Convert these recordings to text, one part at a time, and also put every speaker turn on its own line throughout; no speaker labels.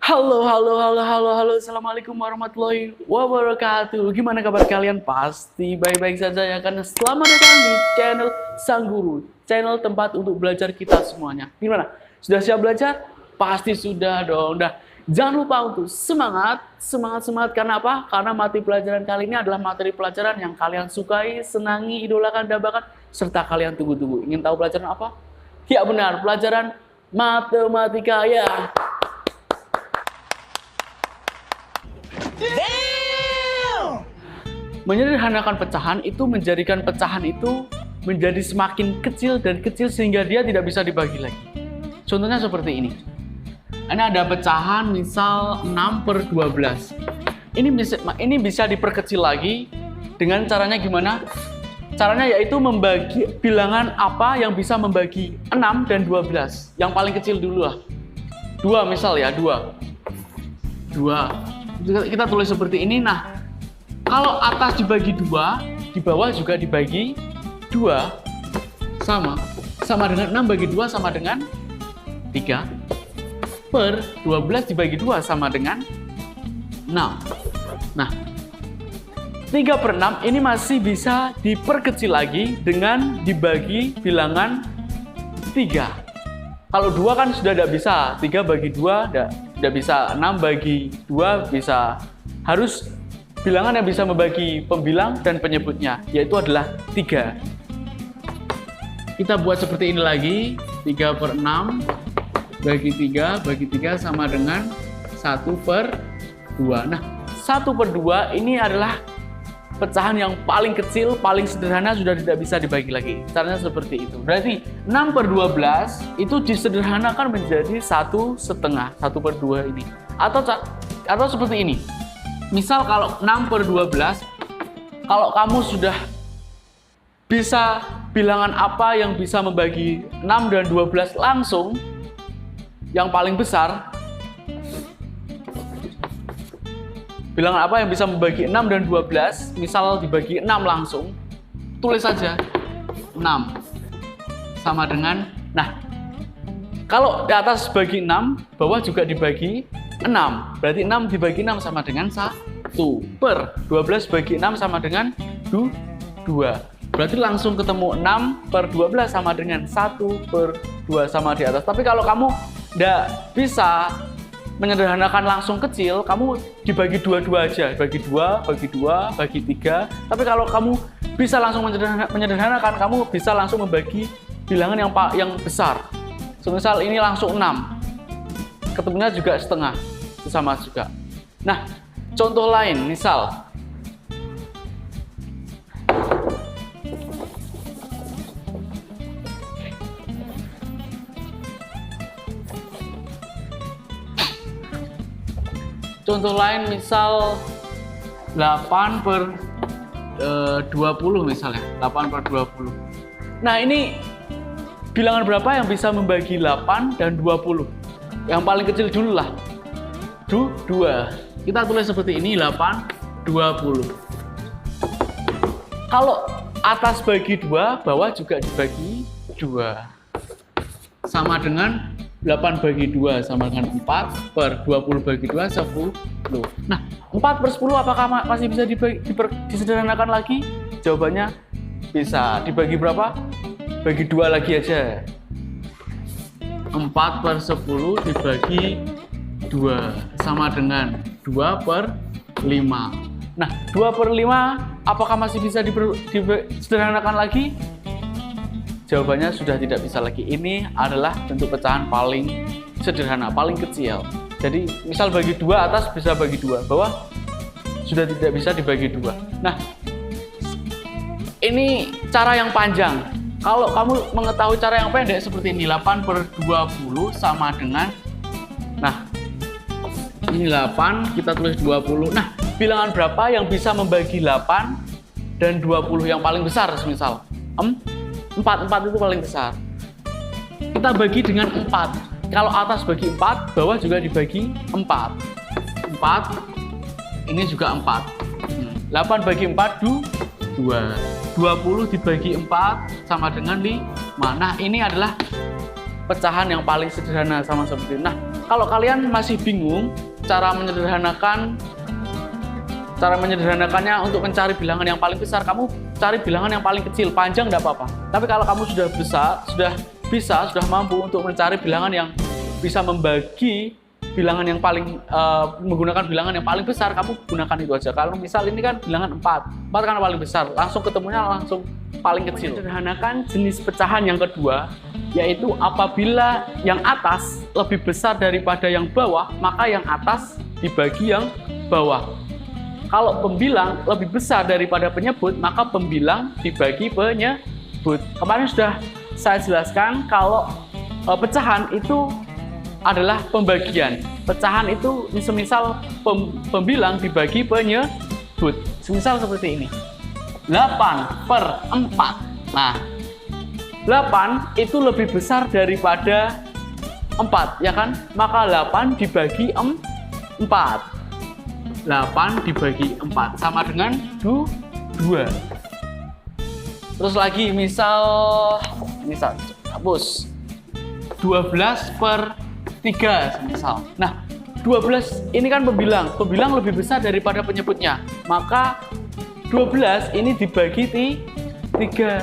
Halo. Assalamualaikum warahmatullahi wabarakatuh. Gimana kabar kalian? Pasti baik-baik saja ya, karena selamat datang di channel Sang Guru, channel tempat untuk belajar kita semuanya. Gimana? Sudah siap belajar? Pasti sudah dong. Jangan lupa untuk semangat. Karena apa? Karena materi pelajaran kali ini adalah materi pelajaran yang kalian sukai, senangi, idolakan, dambakan, serta kalian tunggu-tunggu. Ingin tahu pelajaran apa? Ya benar, pelajaran matematika ya. Menyederhanakan pecahan itu menjadikan pecahan itu menjadi semakin kecil dan kecil sehingga dia tidak bisa dibagi lagi. Contohnya seperti ini. Ini ada pecahan misal 6/12. Ini bisa diperkecil lagi dengan caranya gimana? Caranya yaitu membagi bilangan apa yang bisa membagi 6 dan 12. Yang paling kecil dulu lah. 2 misal ya, 2. Kita tulis seperti ini. Nah, kalau atas dibagi 2, di bawah juga dibagi 2, sama dengan 6 bagi 2 sama dengan 3 per 12 dibagi 2 sama dengan 6. Nah, 3/6 ini masih bisa diperkecil lagi dengan dibagi bilangan 3. Kalau 2 kan sudah tidak bisa, 3 bagi 2 tidak bisa, 6 bagi 2 bisa. Harus bilangan yang bisa membagi pembilang dan penyebutnya, yaitu adalah 3. Kita buat seperti ini lagi, 3/6 bagi 3 sama dengan 1/2. Nah, 1/2 ini adalah pecahan yang paling kecil, paling sederhana, sudah tidak bisa dibagi lagi. Caranya seperti itu. Berarti 6/12 itu disederhanakan menjadi 1/2, 1/2 ini. Atau seperti ini. Misal kalau 6/12, kalau kamu sudah bisa bilangan apa yang bisa membagi 6 dan 12 langsung, yang paling besar, bilangan apa yang bisa membagi 6 dan 12, misal dibagi 6 langsung, tulis saja 6 sama dengan, nah, kalau di atas bagi 6, bawah juga dibagi 6, berarti 6 dibagi 6 sama dengan 1, per 12 bagi 6 sama dengan 2. Berarti langsung ketemu 6/12 sama dengan 1/2 sama di atas. Tapi kalau kamu tidak bisa menyederhanakan langsung kecil, kamu dibagi 2 aja, bagi 2, bagi 3. Tapi kalau kamu bisa langsung menyederhanakan, kamu bisa langsung membagi bilangan yang besar. Semisal ini langsung 6, ketemunya juga setengah, itu sama juga. Nah, contoh lain, misal misal 8/20 misalnya, 8/20. Nah, ini bilangan berapa yang bisa membagi 8 dan 20? Yang paling kecil dulu lah, 2. Kita tulis seperti ini, 8/20. Kalau atas bagi 2, bawah juga dibagi 2. Sama dengan 8 bagi 2 sama dengan 4 per 20 bagi 2, 10. Nah, 4/10 apakah masih bisa disederhanakan lagi? Jawabannya bisa. Dibagi berapa? Bagi 2 lagi aja. 4/10 dibagi 2 sama dengan 2/5. Nah, 2/5 apakah masih bisa disederhanakan lagi? Jawabannya sudah tidak bisa lagi. Ini adalah bentuk pecahan paling sederhana, paling kecil. Jadi, misal bagi 2 atas bisa bagi 2, bawah sudah tidak bisa dibagi 2. Nah, ini cara yang panjang. Kalau kamu mengetahui cara yang pendek seperti ini, 8/20 sama dengan, nah, ini 8, kita tulis 20. Nah, bilangan berapa yang bisa membagi 8 dan 20 yang paling besar, misal 4 itu paling besar. Kita bagi dengan 4. Kalau atas bagi 4, bawah juga dibagi 4. 4, ini juga 4. 8 bagi 4, 2. 20 dibagi 4 sama dengan 5. Nah, ini adalah pecahan yang paling sederhana, sama seperti ini. Nah, Kalau kalian masih bingung cara menyederhanakannya untuk mencari bilangan yang paling besar, kamu cari bilangan yang paling kecil, panjang nggak apa-apa. Tapi kalau kamu sudah mampu untuk mencari bilangan yang bisa membagi bilangan yang paling menggunakan bilangan yang paling besar, kamu gunakan itu aja. Kalau misal ini kan bilangan 4 kan paling besar, langsung ketemunya langsung paling kecil. Sederhanakan jenis pecahan yang kedua, yaitu apabila yang atas lebih besar daripada yang bawah, maka yang atas dibagi yang bawah. Kalau pembilang lebih besar daripada penyebut, maka pembilang dibagi penyebut. Kemarin sudah saya jelaskan kalau pecahan itu adalah pembagian. Pecahan itu semisal pembilang dibagi penyebut. Semisal seperti ini. 8/4. Nah, 8 itu lebih besar daripada 4, ya kan? Maka 8 dibagi 4. 8 dibagi 4 sama dengan 2. Terus lagi misal hapus 12/3 misal. Nah, 12 ini kan pembilang lebih besar daripada penyebutnya. Maka 12 ini dibagi 3.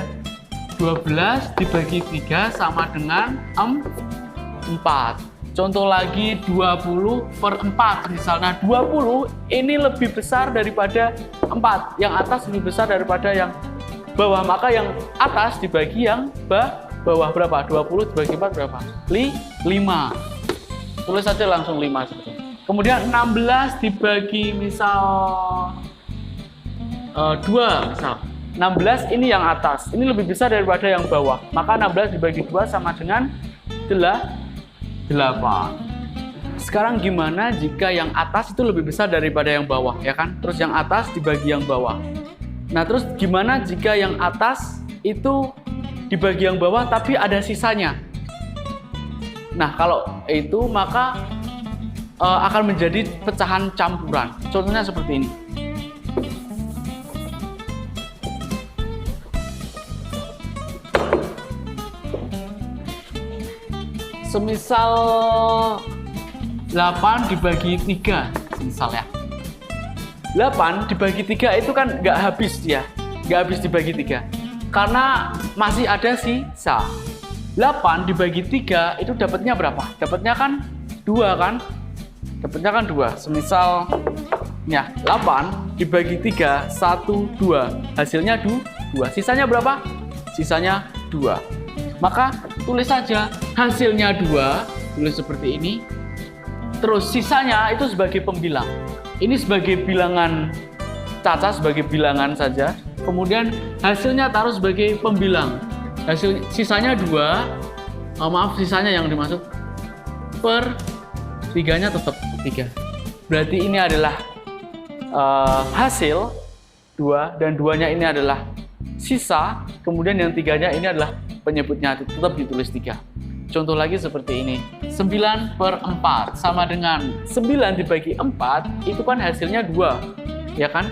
12 dibagi 3 sama dengan 4. Contoh lagi 20/4 misalnya. 20 ini lebih besar daripada 4. Yang atas lebih besar daripada yang bawah. Maka yang atas dibagi yang bawah berapa? 20 dibagi 4 berapa? 5. Tulis saja langsung 5 seperti itu. Kemudian 16 dibagi misal 2 misal. 16 ini yang atas. Ini lebih besar daripada yang bawah. Maka 16 dibagi 2 sama dengan 8. Sekarang gimana jika yang atas itu lebih besar daripada yang bawah, ya kan? Terus yang atas dibagi yang bawah. Nah, terus gimana jika yang atas itu dibagi yang bawah tapi ada sisanya? Nah, kalau itu maka akan menjadi pecahan campuran. Contohnya seperti ini. Semisal 8 dibagi 3, misalnya. 8 dibagi 3 itu kan nggak habis dibagi 3. Karena masih ada sisa. 8 dibagi 3 itu dapatnya berapa? Dapatnya kan 2 kan? Semisal ya 8 dibagi 3, 1, 2. Hasilnya 2. Sisanya berapa? Sisanya 2. Maka tulis saja hasilnya 2, tulis seperti ini. Terus sisanya itu sebagai pembilang. Ini sebagai bilangan caca, sebagai bilangan saja. Kemudian hasilnya taruh sebagai pembilang. Sisanya 2, sisanya yang dimaksud per 3-nya tetap 3. Berarti ini adalah hasil 2 dan 2-nya ini adalah sisa, kemudian yang 3-nya ini adalah penyebutnya, tetap ditulis 3. Contoh lagi seperti ini. 9/4 sama dengan 9 dibagi 4 itu kan hasilnya 2, ya kan?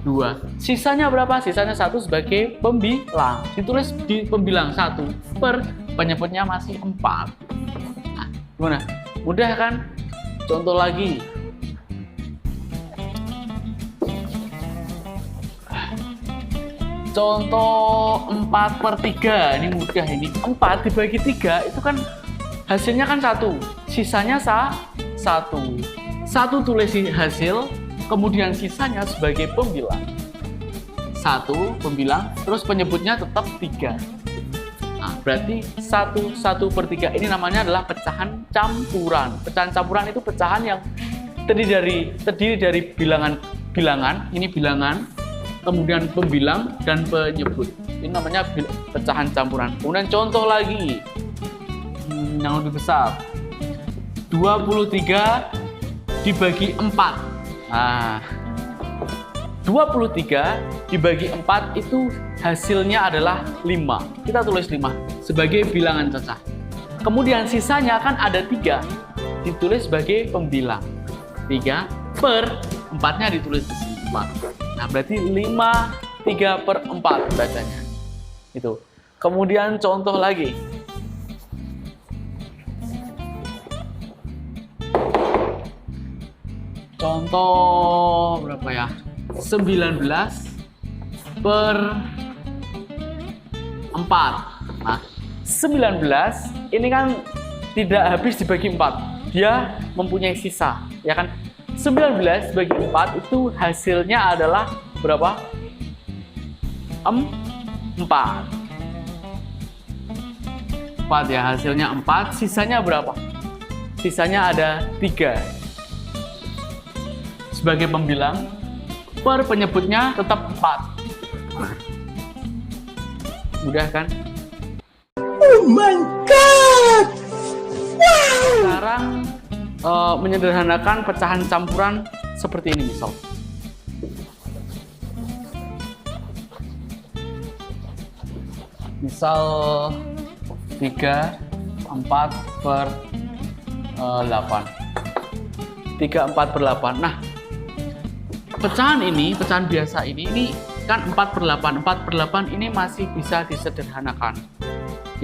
2. Sisanya berapa? Sisanya 1 sebagai pembilang. Ditulis di pembilang 1 per penyebutnya masih 4. Nah, gimana? Mudah kan? Contoh lagi. Contoh 4/3. Ini mudah ini. 4 dibagi 3 itu kan hasilnya kan 1. Sisanya 1. 1 tulis hasil. Kemudian sisanya sebagai pembilang. 1 pembilang, terus penyebutnya tetap 3. Nah, berarti 1/3 ini namanya adalah pecahan campuran. Pecahan campuran itu pecahan yang terdiri dari bilangan, ini bilangan, kemudian pembilang dan penyebut. Ini namanya pecahan campuran. Kemudian contoh lagi yang lebih besar. 23 dibagi 4. Nah, 23 dibagi 4 itu hasilnya adalah 5. Kita tulis 5 sebagai bilangan cacah. Kemudian sisanya kan ada 3, ditulis sebagai pembilang. 3 per 4-nya ditulis di sini 4. Nah, berarti 3/4 bacanya. Itu. Kemudian contoh lagi. Contoh berapa ya? 19 per 4. Nah, 19 ini kan tidak habis dibagi 4. Dia mempunyai sisa, ya kan? 19 bagi 4 itu hasilnya adalah berapa? 4 ya, hasilnya 4. Sisanya berapa? Sisanya ada 3. Sebagai pembilang, per penyebutnya tetap 4. Mudah kan?
Oh my god! Wow!
Sekarang menyederhanakan pecahan campuran seperti ini misal. Misal 3, 4 per 8. 3, 4 per 8. Nah, pecahan biasa ini kan 4 per 8. 4 per 8 ini masih bisa disederhanakan,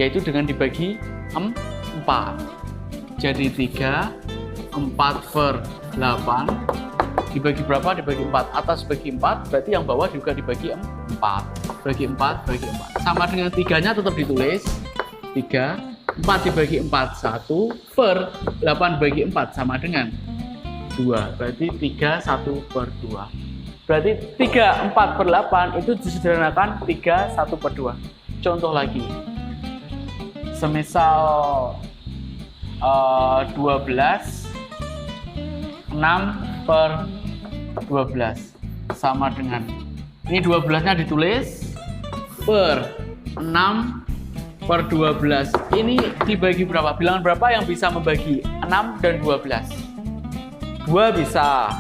yaitu dengan dibagi 4. Jadi 3, 4 per 8 dibagi berapa? Dibagi 4. Atas bagi 4, berarti yang bawah juga dibagi 4. Bagi 4, bagi 4. Sama dengan 3-nya tetap ditulis. 3, 4 dibagi 4, 1 per 8 bagi 4 sama dengan 2. Berarti 3, 1 per 2. Berarti 3, 4 per 8 itu disederhanakan 3, 1 per 2. Contoh lagi. Semisal 12, 6 per 12 sama dengan, ini 12-nya ditulis per 6 per 12. Ini dibagi berapa? Bilangan berapa yang bisa membagi 6 dan 12? 2 bisa,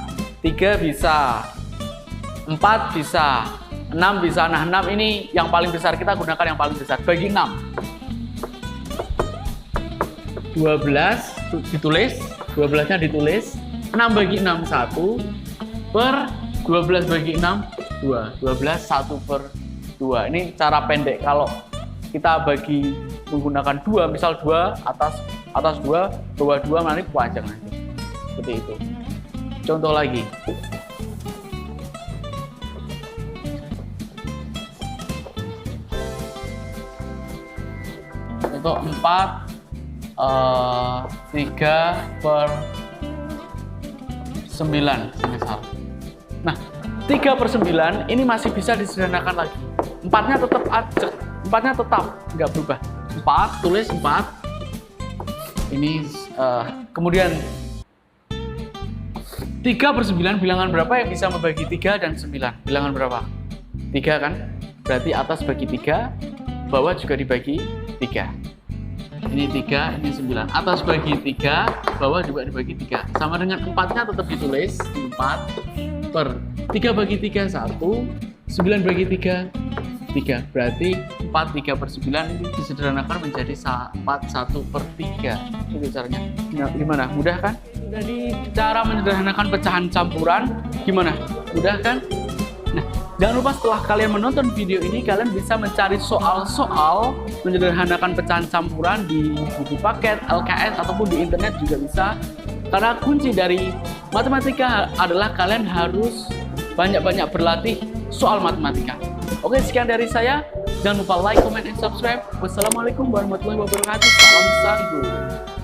3 bisa, 4 bisa, 6 bisa. Nah, 6 ini yang paling besar, kita gunakan yang paling besar. Bagi 6. 12 ditulis, 12-nya ditulis. 6 bagi 6, 1 per 12 bagi 6, 2. 12, 1 per 2. Ini cara pendek. Kalau kita bagi menggunakan 2, misal 2 atas 2, bawah 2, nanti panjang nanti. Seperti itu. Contoh lagi. Contoh 4, 3 per 9 misal. Nah, 3 per 9 ini masih bisa disederhanakan lagi. 4-nya tetap ajak, 4-nya tetap nggak berubah. 4, tulis 4. Ini kemudian 3 per 9, bilangan berapa yang bisa membagi 3 dan 9? Bilangan berapa? 3 kan? Berarti atas bagi 3, bawah juga dibagi 3. Ini 3, ini 9. Atas bagi 3, bawah juga dibagi 3. Sama dengan 4-nya tetap ditulis 4 per 3 bagi 3, 1. 9 bagi 3, 3. Berarti 4, 3 per 9 ini disederhanakan menjadi 4, 1 per 3. Itu caranya. Nah, gimana? Mudah kan? Jadi cara menyederhanakan pecahan campuran gimana? Mudah kan? Nah, jangan lupa setelah kalian menonton video ini, kalian bisa mencari soal-soal menyederhanakan pecahan campuran di buku paket, LKS, ataupun di internet juga bisa. Karena kunci dari matematika adalah kalian harus banyak-banyak berlatih soal matematika. Oke, sekian dari saya. Jangan lupa like, comment, and subscribe. Wassalamualaikum warahmatullahi wabarakatuh. Salam sanggup.